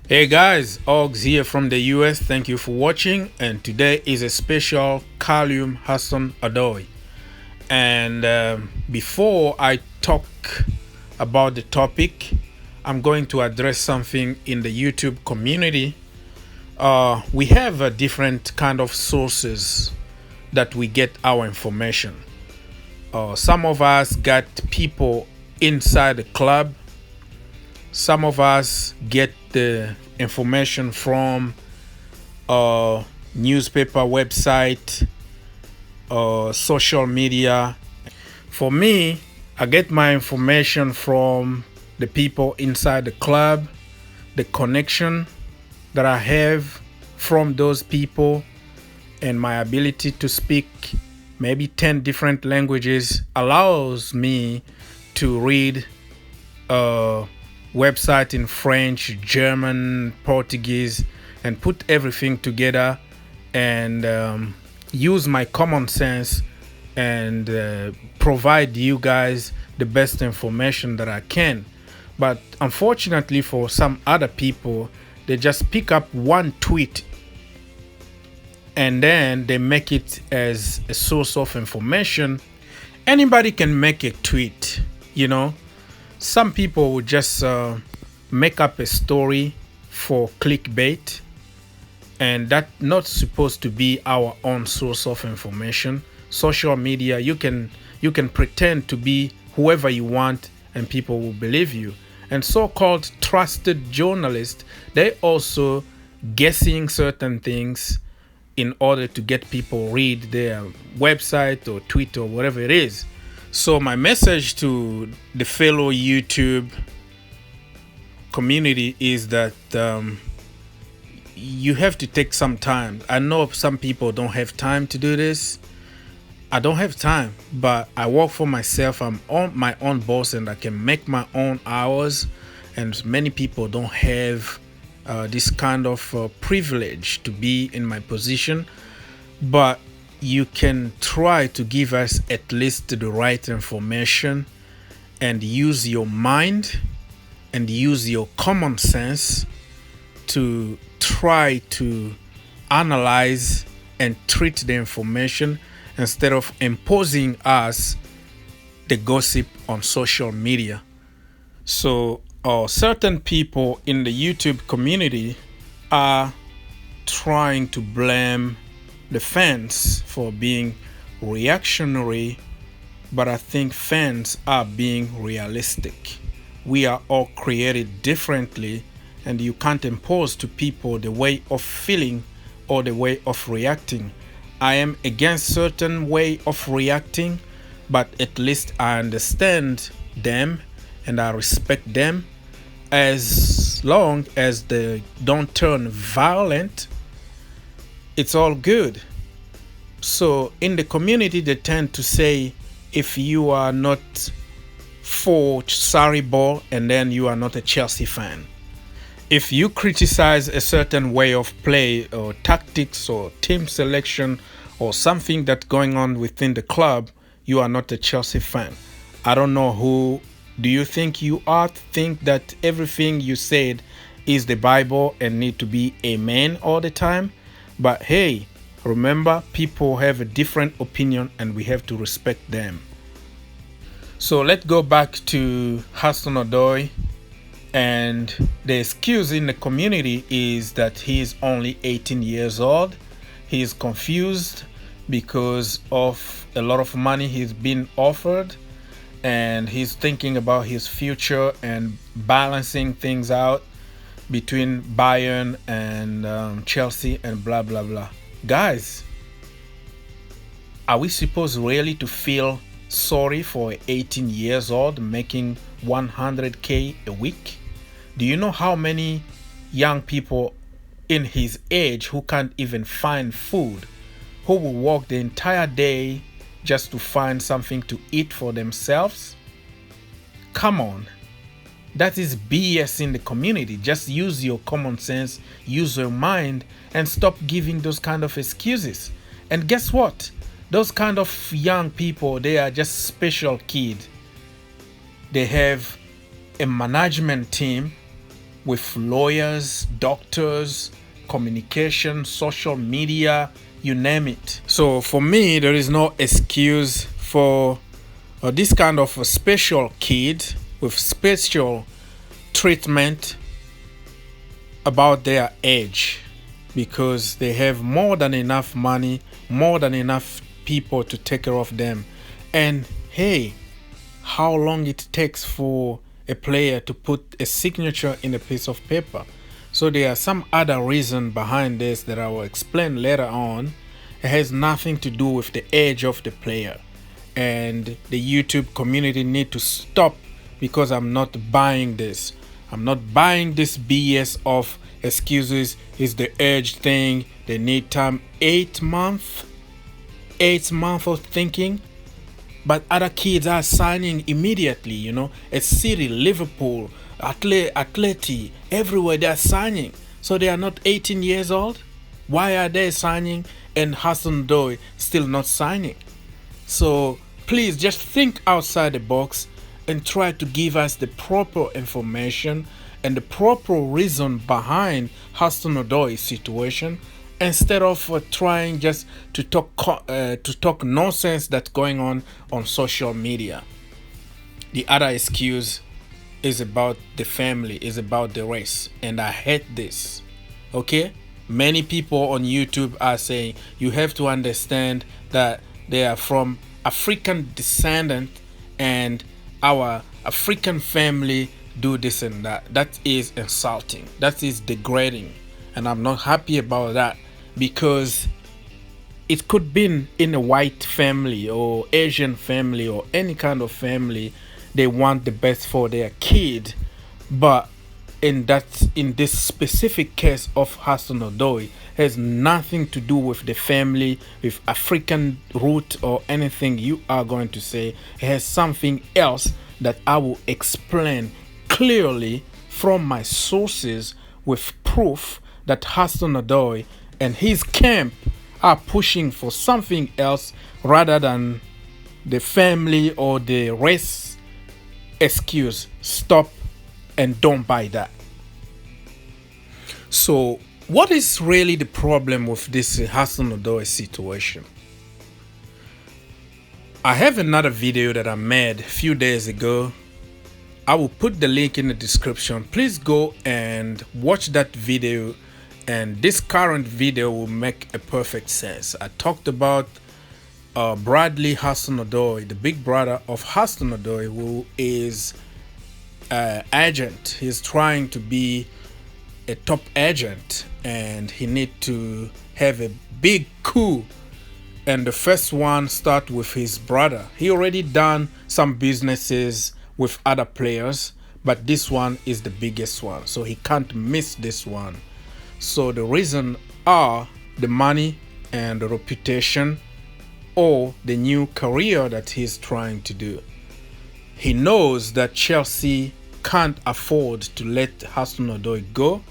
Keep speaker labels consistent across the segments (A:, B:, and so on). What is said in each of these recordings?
A: Hey guys, Oggs here from the US. Thank you for watching. And today is a special Callum Hudson-Odoi. And before I talk about the topic, I'm going to address something in the YouTube community. We have a different kind of sources that we get our information. Some of us got people inside the club. Some of us get the information from newspaper, website, social media. For me, I get my information from the people inside the club, the connection that I have from those people, and my ability to speak maybe 10 different languages allows me to read website in French, German, Portuguese, and put everything together and use my common sense and provide you guys the best information that I can. But unfortunately for some other people, they just pick up one tweet and then they make it as a source of information. Anybody can make a tweet, you know. Some people would just make up a story for clickbait, and that's not supposed to be our own source of information. Social media, you can pretend to be whoever you want, and people will believe you. And so-called trusted journalists, they also guessing certain things in order to get people read their website or tweet or whatever it is. So my message to the fellow YouTube community is that you have to take some time. I know some people don't have time to do this. I don't have time, but I work for myself. I'm on my own boss and I can make my own hours. And many people don't have this kind of privilege to be in my position. But you can try to give us at least the right information and use your mind and use your common sense to try to analyze and treat the information instead of imposing us the gossip on social media. So certain people in the YouTube community are trying to blame the fans for being reactionary, but I think fans are being realistic. We are all created differently, and you can't impose to people the way of feeling or the way of reacting. I am against certain way of reacting, but at least I understand them and I respect them as long as they don't turn violent. It's all good. So in the community, they tend to say if you are not for Sarri ball and then you are not a Chelsea fan. If you criticize a certain way of play or tactics or team selection or something that's going on within the club, you are not a Chelsea fan. I don't know who do you think you are to think that everything you said is the Bible and need to be amen all the time. But hey, remember, people have a different opinion and we have to respect them. So let's go back to Hudson-Odoi. And the excuse in the community is that he is only 18 years old. He is confused because of a lot of money he's been offered. And he's thinking about his future and balancing things out between Bayern and Chelsea and blah blah blah. Guys, are we supposed really to feel sorry for 18 years old making 100k a week? Do you know how many young people in his age who can't even find food, who will work the entire day just to find something to eat for themselves? Come on. That is BS in the community. Just use your common sense, use your mind, and stop giving those kind of excuses. And guess what? Those kind of young people, they are just special kids. They have a management team with lawyers, doctors, communication, social media, you name it. So for me, there is no excuse for this kind of a special kid with special treatment about their age, because they have more than enough money, more than enough people to take care of them. And hey, how long it takes for a player to put a signature in a piece of paper. So there are some other reason behind this that I will explain later on. It has nothing to do with the age of the player. And the YouTube community need to stop, because I'm not buying this. I'm not buying this BS of excuses. Is the age thing. They need time. 8 months? 8 months of thinking? But other kids are signing immediately, you know. At City, Liverpool, Atleti, everywhere they are signing. So they are not 18 years old? Why are they signing and Hudson-Odoi still not signing? So please just think outside the box and try to give us the proper information and the proper reason behind Hudson-Odoi's situation, instead of trying just to talk nonsense that's going on social media. The other excuse is about the family, is about the race, and I hate this. Okay, many people on YouTube are saying you have to understand that they are from African descendant and our African family do this and that. That is insulting, that is degrading, and I'm not happy about that, because it could be in a white family or Asian family or any kind of family. They want the best for their kid, but in this specific case of Hudson-Odoi, has nothing to do with the family, with African root or anything you are going to say. It has something else that I will explain clearly from my sources with proof that Hudson-Odoi and his camp are pushing for something else rather than the family or the race excuse. Stop and don't buy that. So what is really the problem with this Hudson-Odoi situation? I have another video that I made a few days ago. I will put the link in the description. Please go and watch that video, and this current video will make a perfect sense. I talked about Bradley Hudson-Odoi, the big brother of Hudson-Odoi, who is agent. He's trying to be a top agent, and he need to have a big coup, and the first one start with his brother. He already done some businesses with other players, but this one is the biggest one, so he can't miss this one. So the reason are the money and the reputation, or the new career that he's trying to do. He knows that Chelsea can't afford to let Hudson-Odoi go,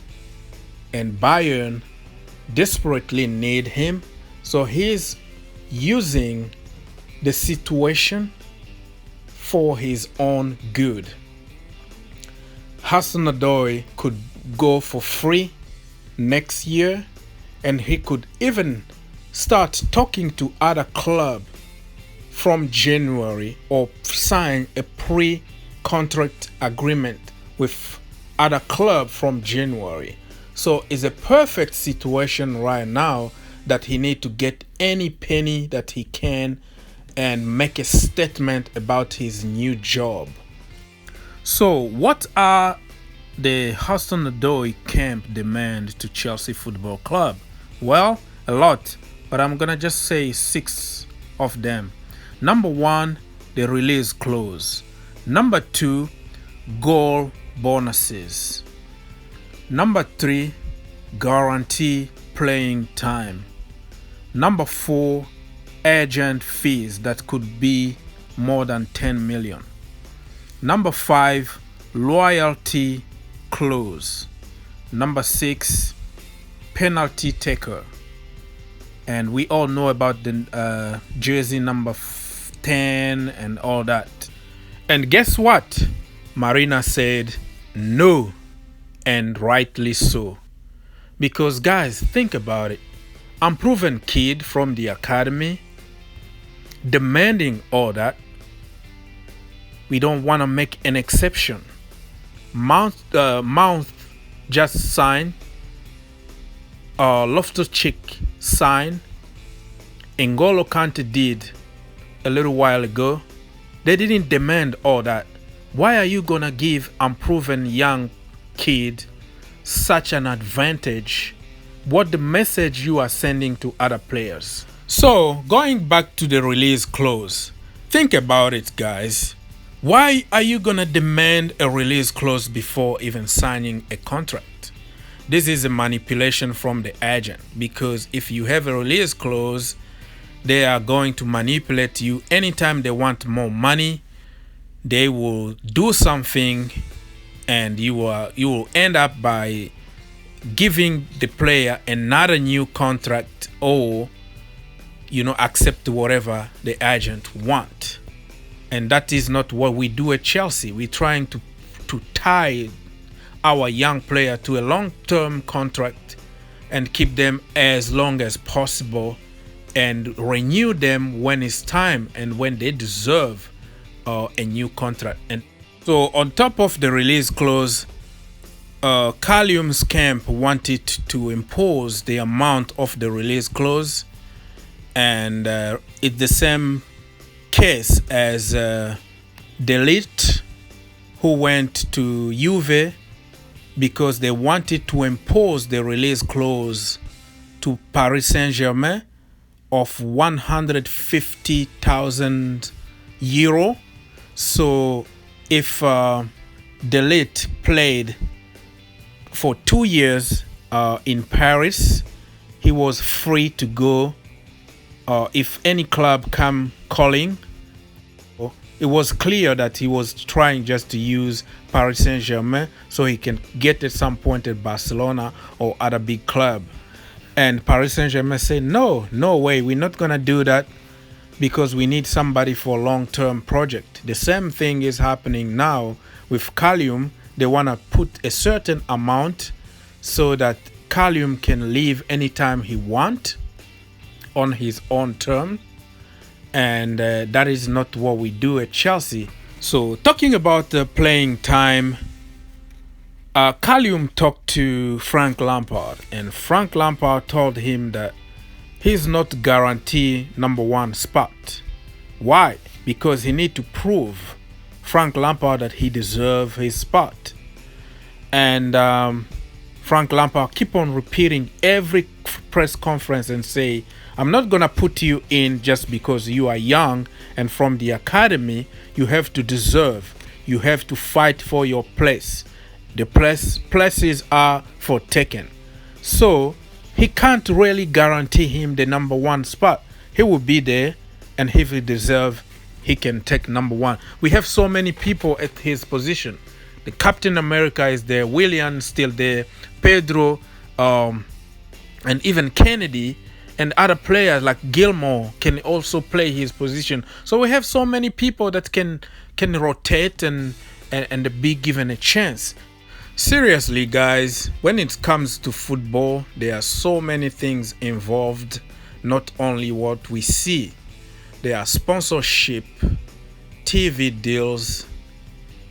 A: and Bayern desperately need him, so he's using the situation for his own good. Hudson-Odoi could go for free next year, and he could even start talking to other club from January, or sign a pre-contract agreement with other club from January. So it's a perfect situation right now that he need to get any penny that he can and make a statement about his new job. So what are the Hudson-Odoi camp demand to Chelsea Football Club? Well, a lot, but I'm gonna just say 6 of them. Number 1, the release clause. Number 2, goal bonuses. Number 3, guarantee playing time. Number 4, agent fees that could be more than 10 million. Number 5, loyalty clause. Number 6, penalty taker. And we all know about the jersey number 10 and all that. And guess what? Marina said no. and rightly so. Because guys, think about it. Unproven kid from the academy demanding all that. We don't want to make an exception. Mount just signed. Loftus-Cheek signed. N'Golo Kante did a little while ago. They didn't demand all that. Why are you gonna give unproven young kid such an advantage? What the message you are sending to other players? So going back to the release clause, think about it, guys. Why are you gonna demand a release clause before even signing a contract? This is a manipulation from the agent, because if you have a release clause, they are going to manipulate you anytime they want more money. They will do something, and you will end up by giving the player another new contract, or accept whatever the agent want. And that is not what we do at Chelsea. We're trying to tie our young player to a long-term contract and keep them as long as possible, and renew them when it's time and when they deserve a new contract. And so on top of the release clause, Callum's camp wanted to impose the amount of the release clause, and it's the same case as De Ligt, who went to Juve because they wanted to impose the release clause to Paris Saint-Germain of 150,000 euro. So if De Ligt played for 2 years in Paris, he was free to go. If any club come calling, it was clear that he was trying just to use Paris Saint-Germain so he can get at some point at Barcelona or other big club. And Paris Saint-Germain said, no way, we're not going to do that, because we need somebody for a long-term project. The same thing is happening now with Callum. They want to put a certain amount so that Callum can leave anytime he wants on his own term. And that is not what we do at Chelsea. So talking about playing time, Callum talked to Frank Lampard, and Frank Lampard told him that he's not guaranteed number one spot. Why? Because he need to prove Frank Lampard that he deserves his spot. And Frank Lampard keep on repeating every press conference and say, I'm not going to put you in just because you are young and from the academy. You have to deserve. You have to fight for your place. The places are for taken. So he can't really guarantee him the number one spot. He will be there, and if he deserves, he can take number one. We have so many people at his position. The Captain America is there, Willian still there, Pedro, and even Kennedy, and other players like Gilmore can also play his position. So we have so many people that can rotate and be given a chance. Seriously, guys, when it comes to football, there are so many things involved, not only what we see. There are sponsorship, TV deals,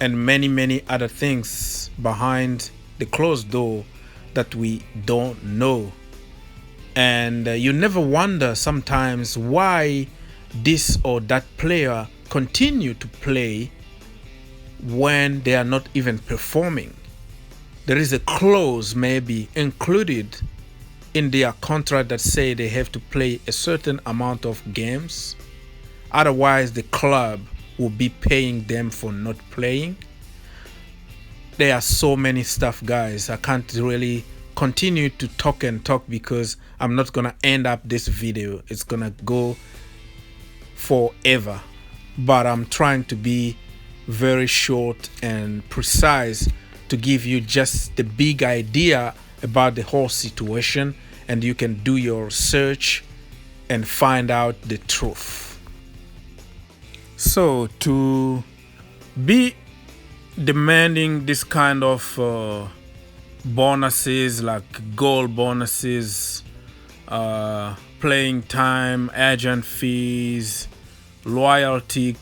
A: and many other things behind the closed door that we don't know. And you never wonder sometimes why this or that player continue to play when they are not even performing. There is a clause maybe included in their contract that say they have to play a certain amount of games. Otherwise, the club will be paying them for not playing. There are so many stuff, guys. I can't really continue to talk because I'm not gonna end up this video. It's gonna go forever. But I'm trying to be very short and precise to give you just the big idea about the whole situation, and you can do your research and find out the truth. So to be demanding this kind of bonuses like goal bonuses, playing time, agent fees, loyalty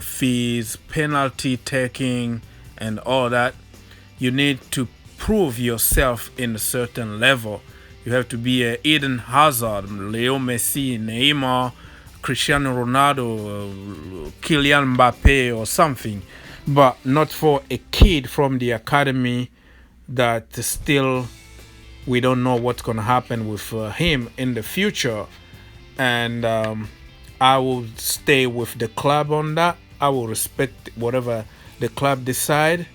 A: fees, penalty taking, and all that. You need to prove yourself in a certain level. You have to be a Eden Hazard, Leo Messi, Neymar, Cristiano Ronaldo, Kylian Mbappe or something, but not for a kid from the academy that still we don't know what's going to happen with him in the future. And I will stay with the club on that. I will respect whatever the club decide.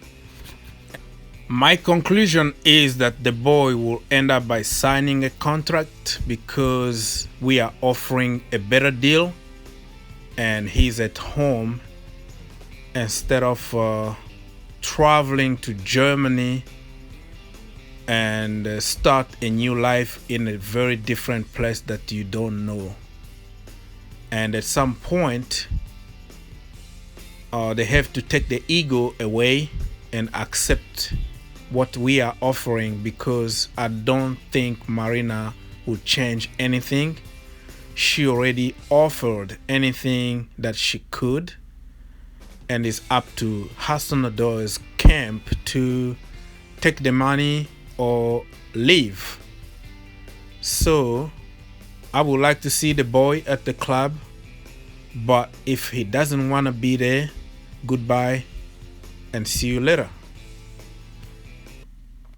A: My conclusion is that the boy will end up by signing a contract because we are offering a better deal and he's at home instead of traveling to Germany and start a new life in a very different place that you don't know. And at some point, they have to take the ego away and accept what we are offering, because I don't think Marina would change anything. She already offered anything that she could, and it's up to Hudson-Odoi's camp to take the money or leave. So I would like to see the boy at the club, but if he doesn't want to be there, goodbye and see you later.